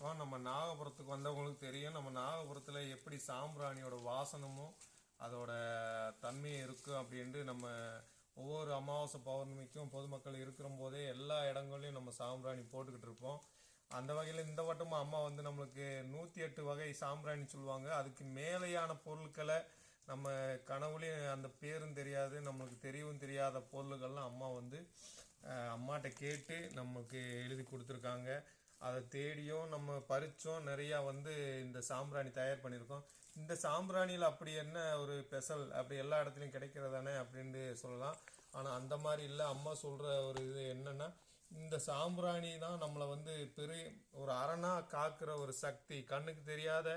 வணக்கம். நம்ம நாகபுரத்துக்கு வந்தவங்களுக்கு தெரியும், நம்ம நாகபுரத்தில் எப்படி சாம்பிராணியோட வாசனமும் அதோட தன்மையும் இருக்குது அப்படின்ட்டு. நம்ம ஒவ்வொரு அமாவாசை பௌர்ணமிக்கும் பொதுமக்கள் இருக்கிற போதே எல்லா இடங்கள்லையும் நம்ம சாம்பிராணி போட்டுக்கிட்டு இருப்போம். அந்த வகையில் இந்த வட்டமும் அம்மா வந்து நம்மளுக்கு 108 வகை சாம்பிராணி சொல்லுவாங்க. அதுக்கு மேலையான பொருட்களை நம்ம கனவுலையும் அந்த பேரும் தெரியாது, நம்மளுக்கு தெரியவும் தெரியாத பொருள்கள்லாம் அம்மா வந்து அம்மாட்ட கேட்டு நமக்கு எழுதி கொடுத்துருக்காங்க. அதை தேடியும் நம்ம பறித்தோம், நிறையா வந்து இந்த சாம்பிராணி தயார் பண்ணியிருக்கோம். இந்த சாம்பிராணியில் அப்படி என்ன ஒரு ஸ்பெஷல், அப்படி எல்லா இடத்துலையும் கிடைக்கிறதானே அப்படின்னு சொல்லலாம். ஆனால் அந்த மாதிரி இல்லை. அம்மா சொல்கிற ஒரு இது என்னென்னா, இந்த சாம்பிராணி தான் நம்மளை வந்து பெரிய ஒரு அரணா காக்கிற ஒரு சக்தி. கண்ணுக்கு தெரியாத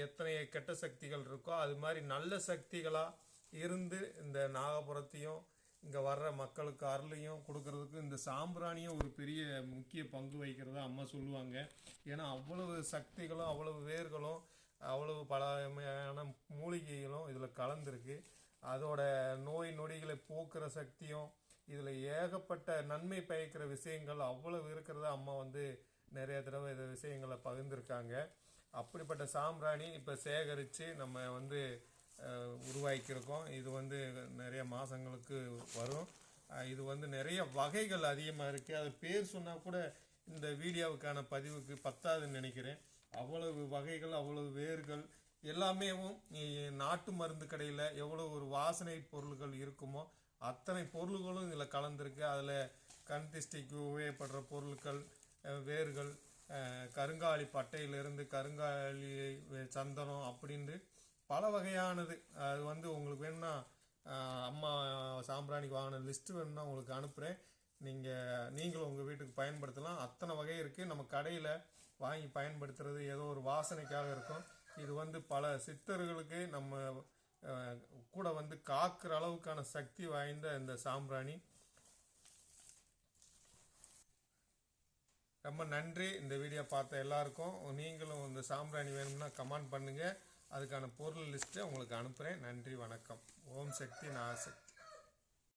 எத்தனை கெட்ட சக்திகள் இருக்கோ அது மாதிரி நல்ல சக்திகளாக இருந்து இந்த நாகபுரத்தையும் இங்கே வர்ற மக்களுக்கு அருளையும் கொடுக்கறதுக்கு இந்த சாம்பிராணியும் ஒரு பெரிய முக்கிய பங்கு வகிக்கிறதா அம்மா சொல்லுவாங்க. ஏன்னா அவ்வளவு சக்திகளும் அவ்வளவு வேர்களும் அவ்வளவு பலமையான மூலிகைகளும் இதில் கலந்துருக்கு. அதோட நோய் நொடிகளை போக்குற சக்தியும் இதில் ஏகப்பட்ட நன்மை பயக்கிற விஷயங்கள் அவ்வளவு இருக்கிறதா அம்மா வந்து நிறைய தடவை இந்த விஷயங்களை பகிர்ந்துருக்காங்க. அப்படிப்பட்ட சாம்பிராணி இப்போ சேகரித்து நம்ம வந்து உருவாக்கியிருக்கோம். இது வந்து நிறைய மாதங்களுக்கு வரும். இது வந்து நிறைய வகைகள் அதிகமாக இருக்குது. அது பேர் சொன்னால் கூட இந்த வீடியோவுக்கான பதிவுக்கு பத்தாதுன்னு நினைக்கிறேன். அவ்வளவு வகைகள், அவ்வளவு வேர்கள் எல்லாமே நாட்டு மருந்து கடையில் எவ்வளோ ஒரு வாசனை பொருள்கள் இருக்குமோ அத்தனை பொருள்களும் இதில் கலந்துருக்கு. அதில் கண் திஷ்டிக்கு உபயோகப்படுற பொருட்கள், வேர்கள், கருங்காலி பட்டையிலிருந்து கருங்காலி சந்தனம் அப்படின்ட்டு பல வகையானது. அது வந்து உங்களுக்கு வேணும்னா அம்மா சாம்பிராணிக்கு வாங்கின லிஸ்ட்டு வேணும்னா உங்களுக்கு அனுப்புகிறேன். நீங்களும் உங்கள் வீட்டுக்கு பயன்படுத்தலாம். அத்தனை வகை இருக்குது. நம்ம கடையில் வாங்கி பயன்படுத்துறது ஏதோ ஒரு வாசனைக்காக இருக்கும். இது வந்து பல சித்தர்களுக்கு நம்ம கூட வந்து காக்கிற அளவுக்கான சக்தி வாய்ந்த இந்த சாம்பிராணி. ரொம்ப நன்றி இந்த வீடியோ பார்த்த எல்லாருக்கும். நீங்களும் இந்த சாம்பிராணி வேணும்னா கமெண்ட் பண்ணுங்கள். அதுக்கான பொருள் லிஸ்ட்டை உங்களுக்கு அனுப்புகிறேன். நன்றி, வணக்கம். ஓம் சக்தி, நாசக்தி.